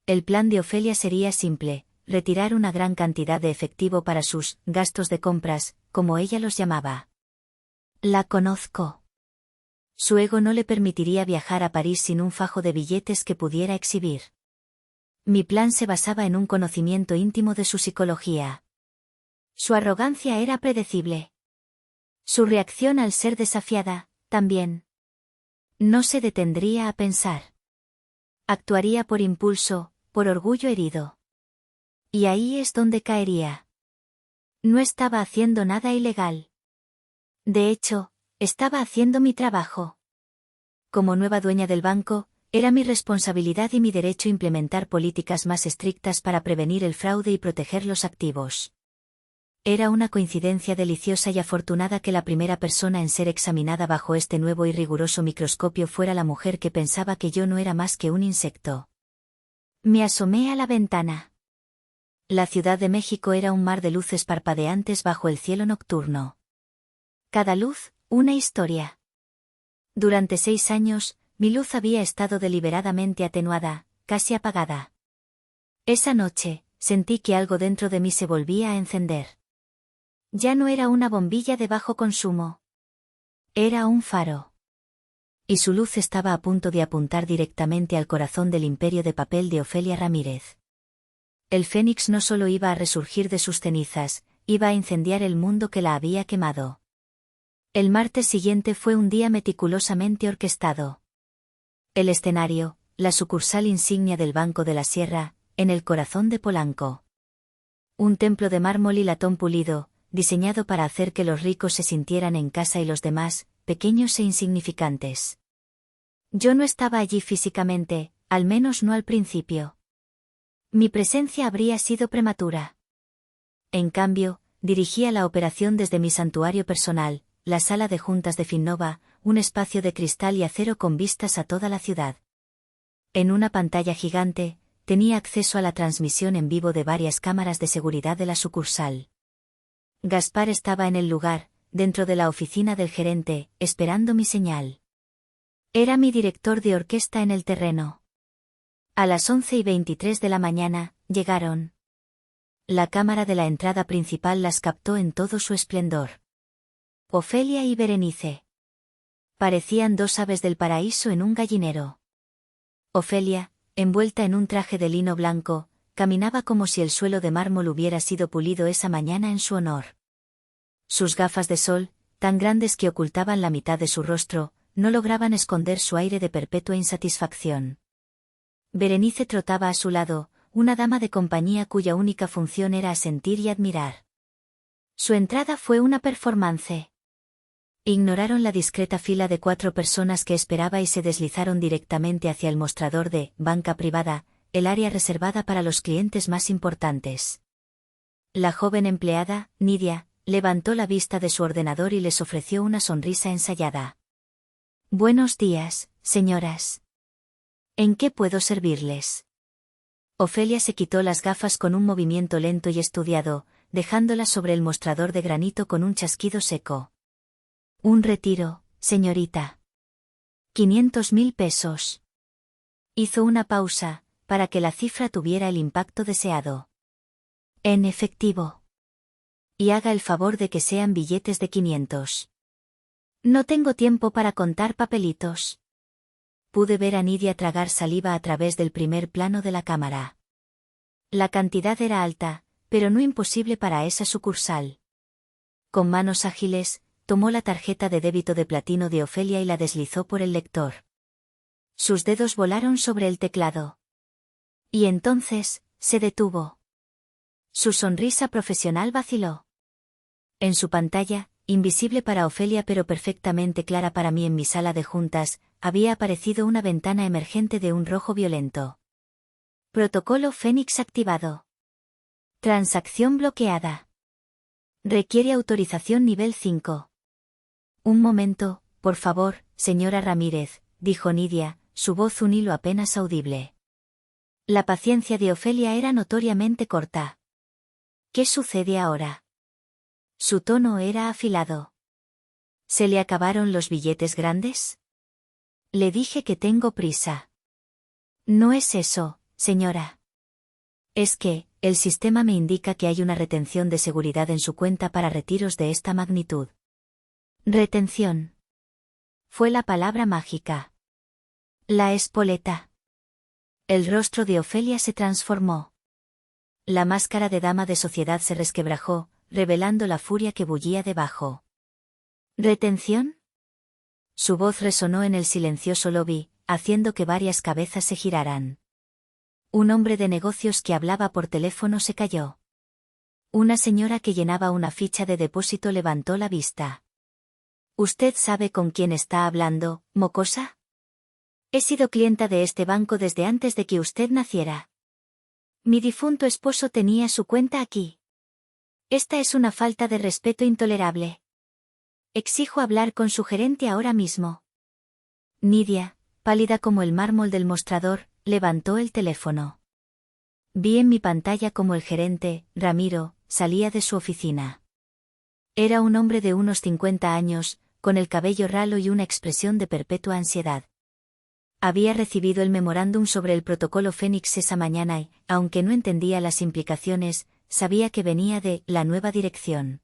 El plan de Ofelia sería simple: retirar una gran cantidad de efectivo para sus gastos de compras, como ella los llamaba. La conozco. Su ego no le permitiría viajar a París sin un fajo de billetes que pudiera exhibir. Mi plan se basaba en un conocimiento íntimo de su psicología. Su arrogancia era predecible. Su reacción al ser desafiada, también. No se detendría a pensar. Actuaría por impulso, por orgullo herido. Y ahí es donde caería. No estaba haciendo nada ilegal. De hecho, estaba haciendo mi trabajo. Como nueva dueña del banco, era mi responsabilidad y mi derecho implementar políticas más estrictas para prevenir el fraude y proteger los activos. Era una coincidencia deliciosa y afortunada que la primera persona en ser examinada bajo este nuevo y riguroso microscopio fuera la mujer que pensaba que yo no era más que un insecto. Me asomé a la ventana. La Ciudad de México era un mar de luces parpadeantes bajo el cielo nocturno. Cada luz, una historia. Durante 6 años, mi luz había estado deliberadamente atenuada, casi apagada. Esa noche, sentí que algo dentro de mí se volvía a encender. Ya no era una bombilla de bajo consumo. Era un faro. Y su luz estaba a punto de apuntar directamente al corazón del imperio de papel de Ofelia Ramírez. El fénix no solo iba a resurgir de sus cenizas, iba a incendiar el mundo que la había quemado. El martes siguiente fue un día meticulosamente orquestado. El escenario, la sucursal insignia del Banco de la Sierra, en el corazón de Polanco. Un templo de mármol y latón pulido, diseñado para hacer que los ricos se sintieran en casa y los demás, pequeños e insignificantes. Yo no estaba allí físicamente, al menos no al principio. Mi presencia habría sido prematura. En cambio, dirigía la operación desde mi santuario personal, la sala de juntas de Finnova, un espacio de cristal y acero con vistas a toda la ciudad. En una pantalla gigante, tenía acceso a la transmisión en vivo de varias cámaras de seguridad de la sucursal. Gaspar estaba en el lugar, dentro de la oficina del gerente, esperando mi señal. Era mi director de orquesta en el terreno. A las 11:23 de la mañana, llegaron. La cámara de la entrada principal las captó en todo su esplendor. Ofelia y Berenice. Parecían 2 aves del paraíso en un gallinero. Ofelia, envuelta en un traje de lino blanco, caminaba como si el suelo de mármol hubiera sido pulido esa mañana en su honor. Sus gafas de sol, tan grandes que ocultaban la mitad de su rostro, no lograban esconder su aire de perpetua insatisfacción. Berenice trotaba a su lado, una dama de compañía cuya única función era asentir y admirar. Su entrada fue una performance. Ignoraron la discreta fila de 4 personas que esperaba y se deslizaron directamente hacia el mostrador de banca privada, el área reservada para los clientes más importantes. La joven empleada, Nidia, levantó la vista de su ordenador y les ofreció una sonrisa ensayada. Buenos días, señoras. ¿En qué puedo servirles? Ofelia se quitó las gafas con un movimiento lento y estudiado, dejándolas sobre el mostrador de granito con un chasquido seco. Un retiro, señorita. 500.000 pesos. Hizo una pausa, para que la cifra tuviera el impacto deseado. En efectivo. Y haga el favor de que sean billetes de 500. No tengo tiempo para contar papelitos. Pude ver a Nidia tragar saliva a través del primer plano de la cámara. La cantidad era alta, pero no imposible para esa sucursal. Con manos ágiles, tomó la tarjeta de débito de platino de Ofelia y la deslizó por el lector. Sus dedos volaron sobre el teclado. Y entonces, se detuvo. Su sonrisa profesional vaciló. En su pantalla, invisible para Ofelia pero perfectamente clara para mí en mi sala de juntas, había aparecido una ventana emergente de un rojo violento. Protocolo Fénix activado. Transacción bloqueada. Requiere autorización nivel 5. Un momento, por favor, señora Ramírez, dijo Nidia, su voz un hilo apenas audible. La paciencia de Ofelia era notoriamente corta. ¿Qué sucede ahora? Su tono era afilado. ¿Se le acabaron los billetes grandes? Le dije que tengo prisa. No es eso, señora. Es que, el sistema me indica que hay una retención de seguridad en su cuenta para retiros de esta magnitud. Retención. Fue la palabra mágica. La espoleta. El rostro de Ofelia se transformó. La máscara de dama de sociedad se resquebrajó, revelando la furia que bullía debajo. ¿Retención? Su voz resonó en el silencioso lobby, haciendo que varias cabezas se giraran. Un hombre de negocios que hablaba por teléfono se calló. Una señora que llenaba una ficha de depósito levantó la vista. ¿Usted sabe con quién está hablando, mocosa? He sido clienta de este banco desde antes de que usted naciera. Mi difunto esposo tenía su cuenta aquí. Esta es una falta de respeto intolerable. Exijo hablar con su gerente ahora mismo. Nidia, pálida como el mármol del mostrador, levantó el teléfono. Vi en mi pantalla como el gerente, Ramiro, salía de su oficina. Era un hombre de unos 50 años, con el cabello ralo y una expresión de perpetua ansiedad. Había recibido el memorándum sobre el protocolo Fénix esa mañana y, aunque no entendía las implicaciones, sabía que venía de la nueva dirección.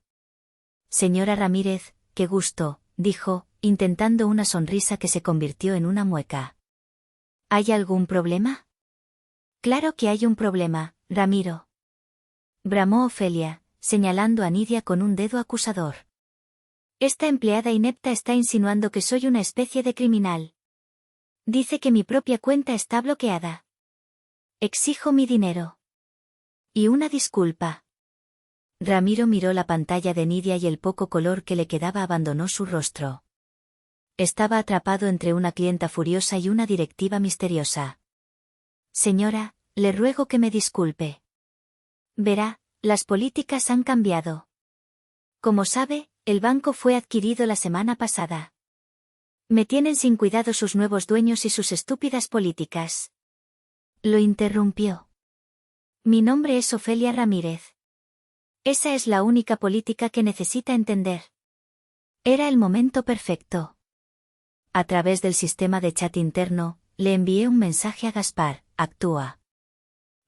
Señora Ramírez, qué gusto, dijo, intentando una sonrisa que se convirtió en una mueca. ¿Hay algún problema? Claro que hay un problema, Ramiro. Bramó Ofelia, señalando a Nidia con un dedo acusador. Esta empleada inepta está insinuando que soy una especie de criminal. Dice que mi propia cuenta está bloqueada. Exijo mi dinero. Y una disculpa. Ramiro miró la pantalla de Nidia y el poco color que le quedaba abandonó su rostro. Estaba atrapado entre una clienta furiosa y una directiva misteriosa. Señora, le ruego que me disculpe. Verá, las políticas han cambiado. Como sabe, el banco fue adquirido la semana pasada. Me tienen sin cuidado sus nuevos dueños y sus estúpidas políticas. Lo interrumpió. Mi nombre es Ofelia Ramírez. Esa es la única política que necesita entender. Era el momento perfecto. A través del sistema de chat interno, le envié un mensaje a Gaspar, actúa.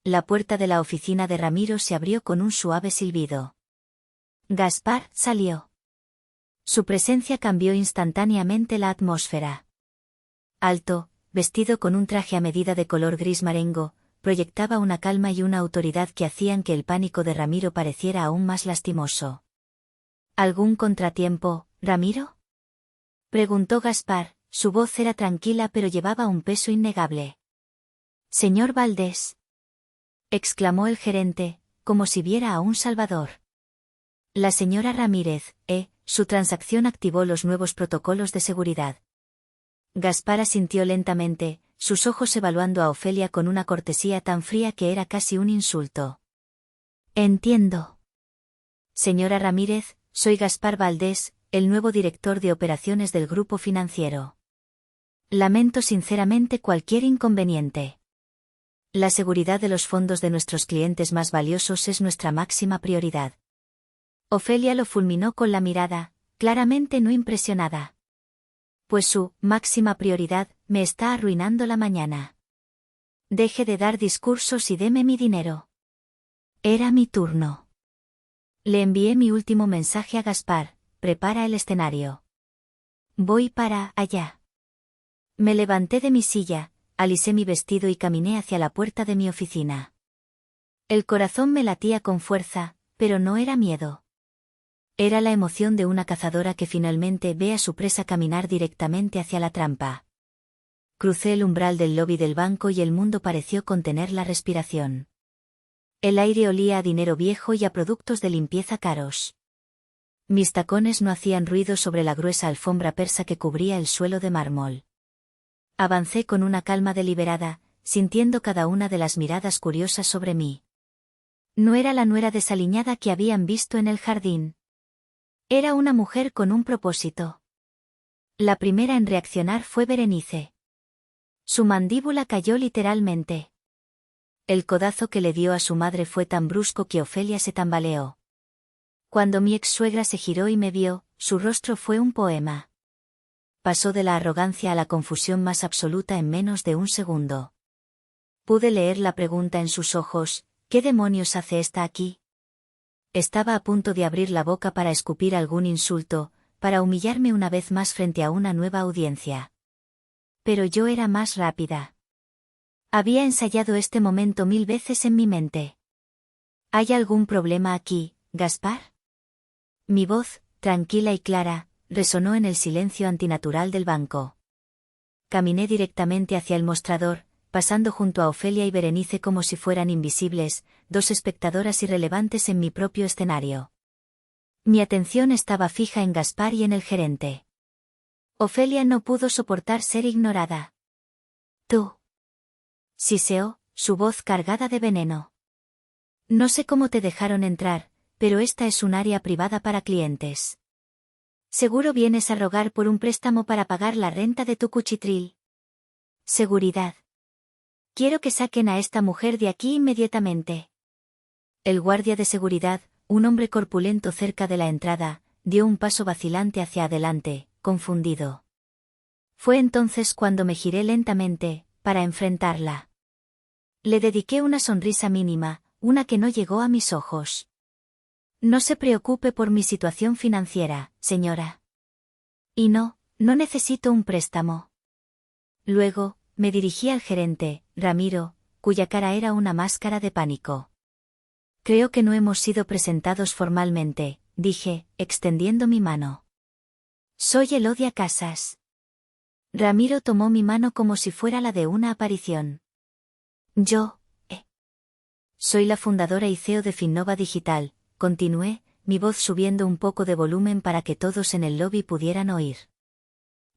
La puerta de la oficina de Ramiro se abrió con un suave silbido. Gaspar salió. Su presencia cambió instantáneamente la atmósfera. Alto, vestido con un traje a medida de color gris marengo, proyectaba una calma y una autoridad que hacían que el pánico de Ramiro pareciera aún más lastimoso. ¿Algún contratiempo, Ramiro? Preguntó Gaspar, su voz era tranquila pero llevaba un peso innegable. Señor Valdés. Exclamó el gerente, como si viera a un salvador. La señora Ramírez, su transacción activó los nuevos protocolos de seguridad. Gaspar asintió lentamente, sus ojos evaluando a Ofelia con una cortesía tan fría que era casi un insulto. Entiendo. Señora Ramírez, soy Gaspar Valdés, el nuevo director de operaciones del grupo financiero. Lamento sinceramente cualquier inconveniente. La seguridad de los fondos de nuestros clientes más valiosos es nuestra máxima prioridad. Ofelia lo fulminó con la mirada, claramente no impresionada. Pues su máxima prioridad me está arruinando la mañana. Deje de dar discursos y deme mi dinero. Era mi turno. Le envié mi último mensaje a Gaspar, prepara el escenario. Voy para allá. Me levanté de mi silla, alisé mi vestido y caminé hacia la puerta de mi oficina. El corazón me latía con fuerza, pero no era miedo. Era la emoción de una cazadora que finalmente ve a su presa caminar directamente hacia la trampa. Crucé el umbral del lobby del banco y el mundo pareció contener la respiración. El aire olía a dinero viejo y a productos de limpieza caros. Mis tacones no hacían ruido sobre la gruesa alfombra persa que cubría el suelo de mármol. Avancé con una calma deliberada, sintiendo cada una de las miradas curiosas sobre mí. No era la nuera desaliñada que habían visto en el jardín. Era una mujer con un propósito. La primera en reaccionar fue Berenice. Su mandíbula cayó literalmente. El codazo que le dio a su madre fue tan brusco que Ofelia se tambaleó. Cuando mi ex-suegra se giró y me vio, su rostro fue un poema. Pasó de la arrogancia a la confusión más absoluta en menos de un segundo. Pude leer la pregunta en sus ojos, ¿qué demonios hace esta aquí? Estaba a punto de abrir la boca para escupir algún insulto, para humillarme una vez más frente a una nueva audiencia. Pero yo era más rápida. Había ensayado este momento 1000 veces en mi mente. ¿Hay algún problema aquí, Gaspar? Mi voz, tranquila y clara, resonó en el silencio antinatural del banco. Caminé directamente hacia el mostrador, pasando junto a Ofelia y Berenice como si fueran invisibles, dos espectadoras irrelevantes en mi propio escenario. Mi atención estaba fija en Gaspar y en el gerente. Ofelia no pudo soportar ser ignorada. Tú. Siseó, su voz cargada de veneno. No sé cómo te dejaron entrar, pero esta es un área privada para clientes. Seguro vienes a rogar por un préstamo para pagar la renta de tu cuchitril. Seguridad. Quiero que saquen a esta mujer de aquí inmediatamente. El guardia de seguridad, un hombre corpulento cerca de la entrada, dio un paso vacilante hacia adelante, confundido. Fue entonces cuando me giré lentamente, para enfrentarla. Le dediqué una sonrisa mínima, una que no llegó a mis ojos. No se preocupe por mi situación financiera, señora. Y no necesito un préstamo. Luego, me dirigí al gerente, Ramiro, cuya cara era una máscara de pánico. Creo que no hemos sido presentados formalmente, dije, extendiendo mi mano. Soy Elodia Casas. Ramiro tomó mi mano como si fuera la de una aparición. Yo, soy la fundadora y CEO de Finnova Digital, continué, mi voz subiendo un poco de volumen para que todos en el lobby pudieran oír.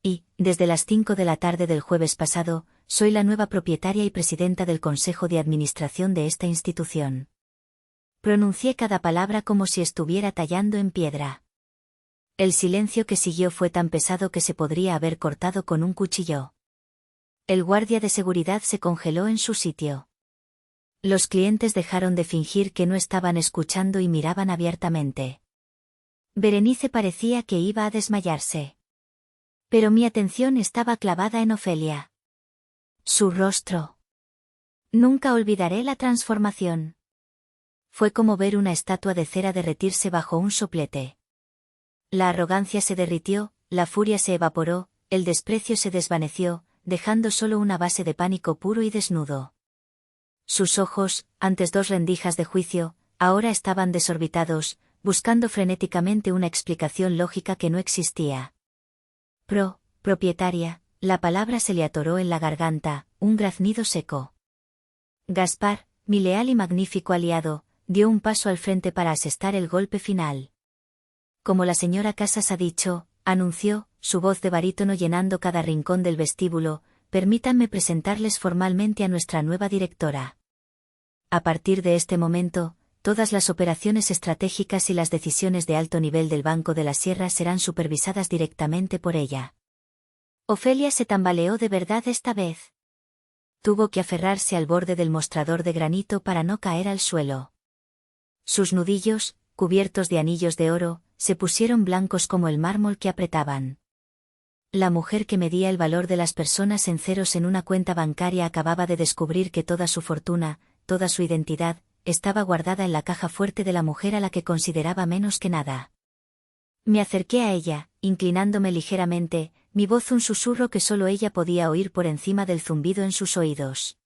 Y, desde las 5 de la tarde del jueves pasado, soy la nueva propietaria y presidenta del Consejo de Administración de esta institución. Pronuncié cada palabra como si estuviera tallando en piedra. El silencio que siguió fue tan pesado que se podría haber cortado con un cuchillo. El guardia de seguridad se congeló en su sitio. Los clientes dejaron de fingir que no estaban escuchando y miraban abiertamente. Berenice parecía que iba a desmayarse. Pero mi atención estaba clavada en Ofelia. Su rostro. Nunca olvidaré la transformación. Fue como ver una estatua de cera derretirse bajo un soplete. La arrogancia se derritió, la furia se evaporó, el desprecio se desvaneció, dejando solo una base de pánico puro y desnudo. Sus ojos, antes dos rendijas de juicio, ahora estaban desorbitados, buscando frenéticamente una explicación lógica que no existía. Propietaria, la palabra se le atoró en la garganta, un graznido seco. Gaspar, mi leal y magnífico aliado, dio un paso al frente para asestar el golpe final. Como la señora Casas ha dicho, anunció, su voz de barítono llenando cada rincón del vestíbulo, permítanme presentarles formalmente a nuestra nueva directora. A partir de este momento, todas las operaciones estratégicas y las decisiones de alto nivel del Banco de la Sierra serán supervisadas directamente por ella. Ofelia se tambaleó de verdad esta vez. Tuvo que aferrarse al borde del mostrador de granito para no caer al suelo. Sus nudillos, cubiertos de anillos de oro, se pusieron blancos como el mármol que apretaban. La mujer que medía el valor de las personas en ceros en una cuenta bancaria acababa de descubrir que toda su fortuna, toda su identidad, estaba guardada en la caja fuerte de la mujer a la que consideraba menos que nada. Me acerqué a ella, inclinándome ligeramente, mi voz un susurro que solo ella podía oír por encima del zumbido en sus oídos.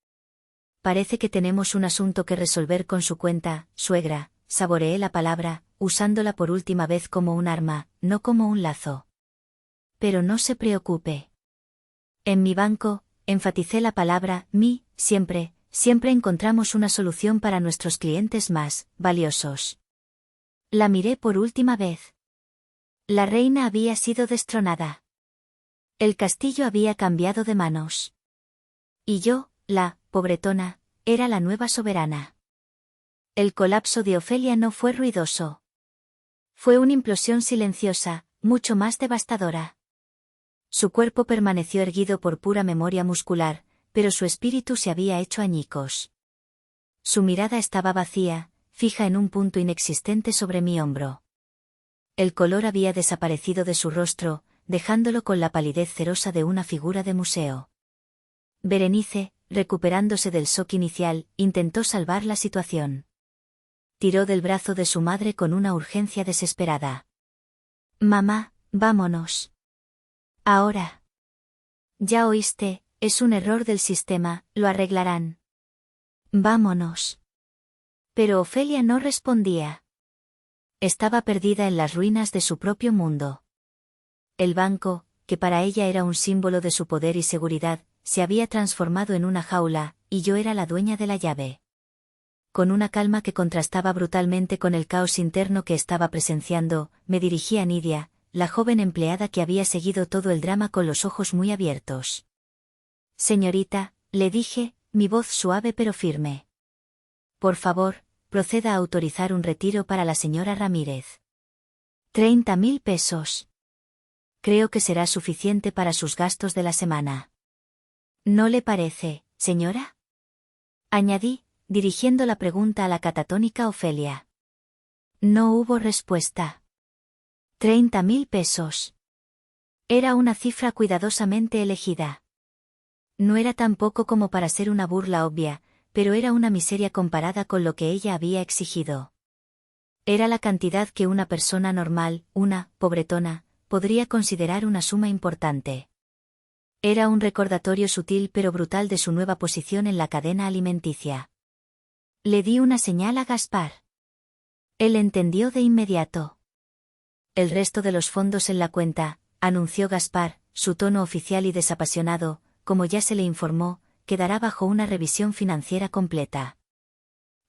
Parece que tenemos un asunto que resolver con su cuenta, suegra, saboreé la palabra, usándola por última vez como un arma, no como un lazo. Pero no se preocupe. En mi banco, enfaticé la palabra, siempre encontramos una solución para nuestros clientes más valiosos. La miré por última vez. La reina había sido destronada. El castillo había cambiado de manos. Y yo, la pobretona, era la nueva soberana. El colapso de Ofelia no fue ruidoso. Fue una implosión silenciosa, mucho más devastadora. Su cuerpo permaneció erguido por pura memoria muscular, pero su espíritu se había hecho añicos. Su mirada estaba vacía, fija en un punto inexistente sobre mi hombro. El color había desaparecido de su rostro, dejándolo con la palidez cerosa de una figura de museo. Berenice, recuperándose del shock inicial, intentó salvar la situación. Tiró del brazo de su madre con una urgencia desesperada. Mamá, vámonos. Ahora. Ya oíste, es un error del sistema, lo arreglarán. Vámonos. Pero Ofelia no respondía. Estaba perdida en las ruinas de su propio mundo. El banco, que para ella era un símbolo de su poder y seguridad, se había transformado en una jaula, y yo era la dueña de la llave. Con una calma que contrastaba brutalmente con el caos interno que estaba presenciando, me dirigí a Nidia, la joven empleada que había seguido todo el drama con los ojos muy abiertos. Señorita, le dije, mi voz suave pero firme. Por favor, proceda a autorizar un retiro para la señora Ramírez. 30.000 pesos. Creo que será suficiente para sus gastos de la semana. ¿No le parece, señora?, añadí, dirigiendo la pregunta a la catatónica Ofelia. No hubo respuesta. 30.000 pesos. Era una cifra cuidadosamente elegida. No era tan poco como para ser una burla obvia, pero era una miseria comparada con lo que ella había exigido. Era la cantidad que una persona normal, una pobretona, podría considerar una suma importante. Era un recordatorio sutil pero brutal de su nueva posición en la cadena alimenticia. Le di una señal a Gaspar. Él entendió de inmediato. El resto de los fondos en la cuenta, anunció Gaspar, su tono oficial y desapasionado, como ya se le informó, quedará bajo una revisión financiera completa.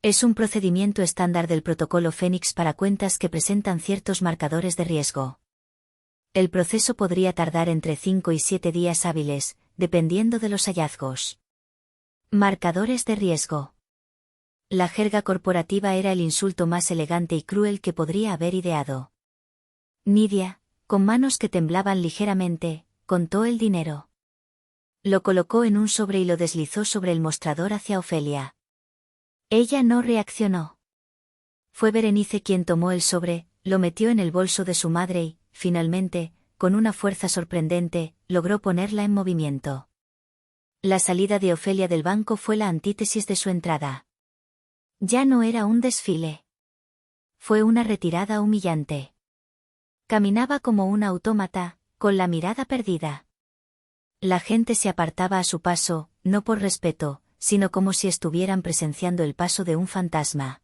Es un procedimiento estándar del protocolo Fénix para cuentas que presentan ciertos marcadores de riesgo. El proceso podría tardar entre 5 y 7 días hábiles, dependiendo de los hallazgos. Marcadores de riesgo. La jerga corporativa era el insulto más elegante y cruel que podría haber ideado. Nidia, con manos que temblaban ligeramente, contó el dinero. Lo colocó en un sobre y lo deslizó sobre el mostrador hacia Ofelia. Ella no reaccionó. Fue Berenice quien tomó el sobre, lo metió en el bolso de su madre y, finalmente, con una fuerza sorprendente, logró ponerla en movimiento. La salida de Ofelia del banco fue la antítesis de su entrada. Ya no era un desfile. Fue una retirada humillante. Caminaba como un autómata, con la mirada perdida. La gente se apartaba a su paso, no por respeto, sino como si estuvieran presenciando el paso de un fantasma.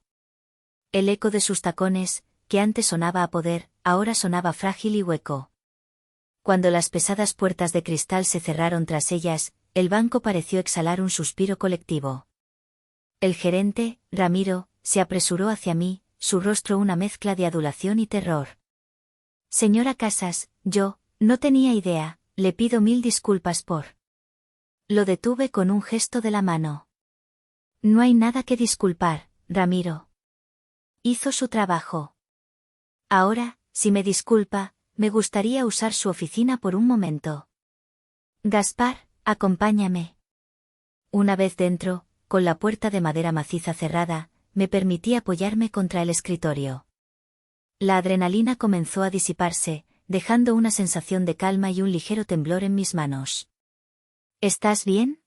El eco de sus tacones, que antes sonaba a poder, ahora sonaba frágil y hueco. Cuando las pesadas puertas de cristal se cerraron tras ellas, el banco pareció exhalar un suspiro colectivo. El gerente, Ramiro, se apresuró hacia mí, su rostro una mezcla de adulación y terror. Señora Casas, yo, no tenía idea, le pido 1000 disculpas por. Lo detuve con un gesto de la mano. No hay nada que disculpar, Ramiro. Hizo su trabajo. Ahora, si me disculpa, me gustaría usar su oficina por un momento. Gaspar, acompáñame. Una vez dentro, con la puerta de madera maciza cerrada, me permití apoyarme contra el escritorio. La adrenalina comenzó a disiparse, dejando una sensación de calma y un ligero temblor en mis manos. ¿Estás bien?,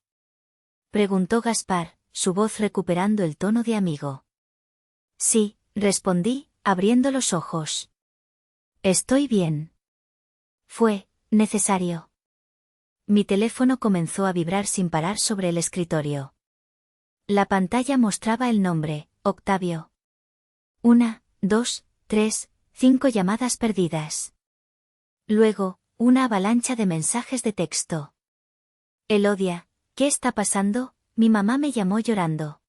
preguntó Gaspar, su voz recuperando el tono de amigo. Sí, respondí, abriendo los ojos. Estoy bien. Fue necesario. Mi teléfono comenzó a vibrar sin parar sobre el escritorio. La pantalla mostraba el nombre, Octavio. 1, 2, 3, 5 llamadas perdidas. Luego, una avalancha de mensajes de texto. Elodia, ¿qué está pasando? Mi mamá me llamó llorando.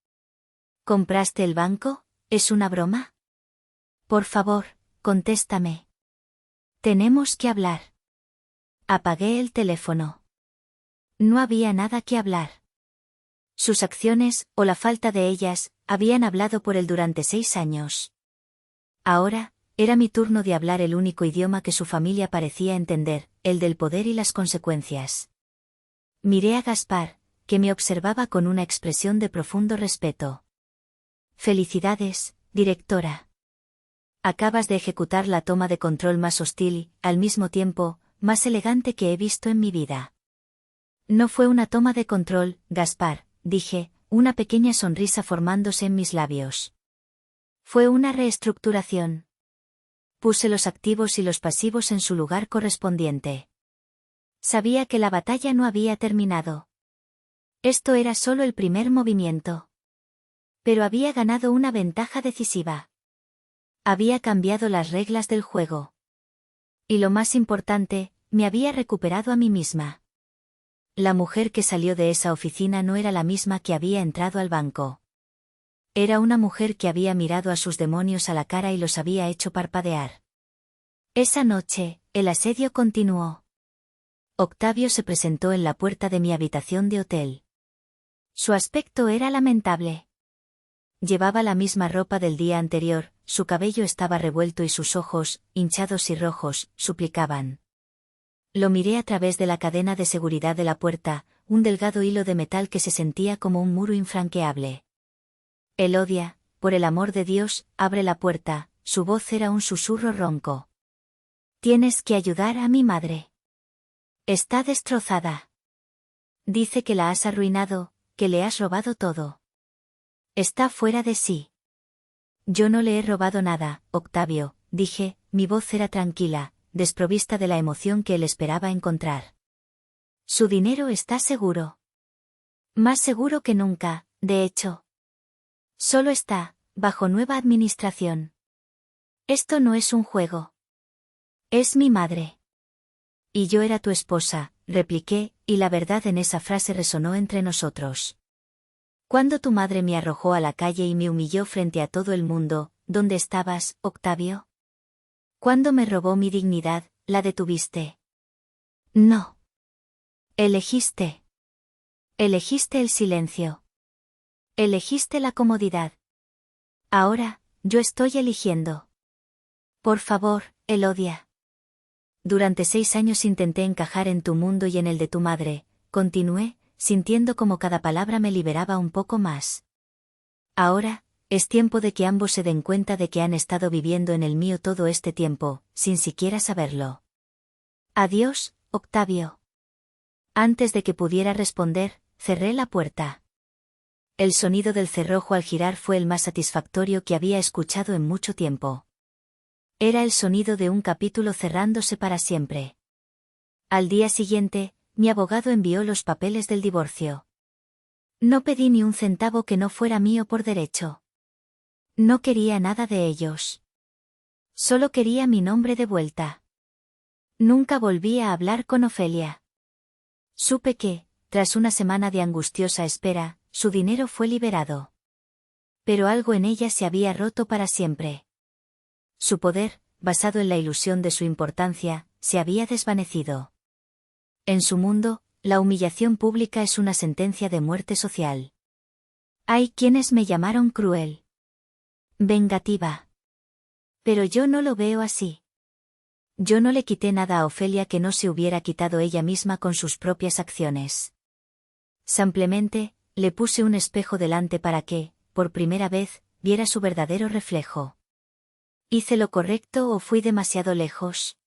¿Compraste el banco? ¿Es una broma? Por favor, contéstame. Tenemos que hablar. Apagué el teléfono. No había nada que hablar. Sus acciones, o la falta de ellas, habían hablado por él durante 6 años. Ahora, era mi turno de hablar el único idioma que su familia parecía entender, el del poder y las consecuencias. Miré a Gaspar, que me observaba con una expresión de profundo respeto. Felicidades, directora. Acabas de ejecutar la toma de control más hostil y, al mismo tiempo, más elegante que he visto en mi vida. No fue una toma de control, Gaspar, dije, una pequeña sonrisa formándose en mis labios. Fue una reestructuración. Puse los activos y los pasivos en su lugar correspondiente. Sabía que la batalla no había terminado. Esto era solo el primer movimiento. Pero había ganado una ventaja decisiva. Había cambiado las reglas del juego. Y lo más importante, me había recuperado a mí misma. La mujer que salió de esa oficina no era la misma que había entrado al banco. Era una mujer que había mirado a sus demonios a la cara y los había hecho parpadear. Esa noche, el asedio continuó. Octavio se presentó en la puerta de mi habitación de hotel. Su aspecto era lamentable. Llevaba la misma ropa del día anterior, su cabello estaba revuelto y sus ojos, hinchados y rojos, suplicaban. Lo miré a través de la cadena de seguridad de la puerta, un delgado hilo de metal que se sentía como un muro infranqueable. Elodia, por el amor de Dios, abre la puerta, su voz era un susurro ronco. Tienes que ayudar a mi madre. Está destrozada. Dice que la has arruinado, que le has robado todo. Está fuera de sí. Yo no le he robado nada, Octavio, dije, mi voz era tranquila, desprovista de la emoción que él esperaba encontrar. Su dinero está seguro. Más seguro que nunca, de hecho. Solo está, bajo nueva administración. Esto no es un juego. Es mi madre. Y yo era tu esposa, repliqué, y la verdad en esa frase resonó entre nosotros. Cuando tu madre me arrojó a la calle y me humilló frente a todo el mundo, ¿dónde estabas, Octavio? Cuando me robó mi dignidad, ¿la detuviste? No. Elegiste. Elegiste el silencio. Elegiste la comodidad. Ahora, yo estoy eligiendo. Por favor, Elodia. Durante 6 años intenté encajar en tu mundo y en el de tu madre, continué, sintiendo como cada palabra me liberaba un poco más. Ahora, es tiempo de que ambos se den cuenta de que han estado viviendo en el mío todo este tiempo, sin siquiera saberlo. Adiós, Octavio. Antes de que pudiera responder, cerré la puerta. El sonido del cerrojo al girar fue el más satisfactorio que había escuchado en mucho tiempo. Era el sonido de un capítulo cerrándose para siempre. Al día siguiente, mi abogado envió los papeles del divorcio. No pedí ni un centavo que no fuera mío por derecho. No quería nada de ellos. Solo quería mi nombre de vuelta. Nunca volví a hablar con Ofelia. Supe que, tras una semana de angustiosa espera, su dinero fue liberado. Pero algo en ella se había roto para siempre. Su poder, basado en la ilusión de su importancia, se había desvanecido. En su mundo, la humillación pública es una sentencia de muerte social. Hay quienes me llamaron cruel. Vengativa. Pero yo no lo veo así. Yo no le quité nada a Ofelia que no se hubiera quitado ella misma con sus propias acciones. Simplemente, le puse un espejo delante para que, por primera vez, viera su verdadero reflejo. ¿Hice lo correcto o fui demasiado lejos?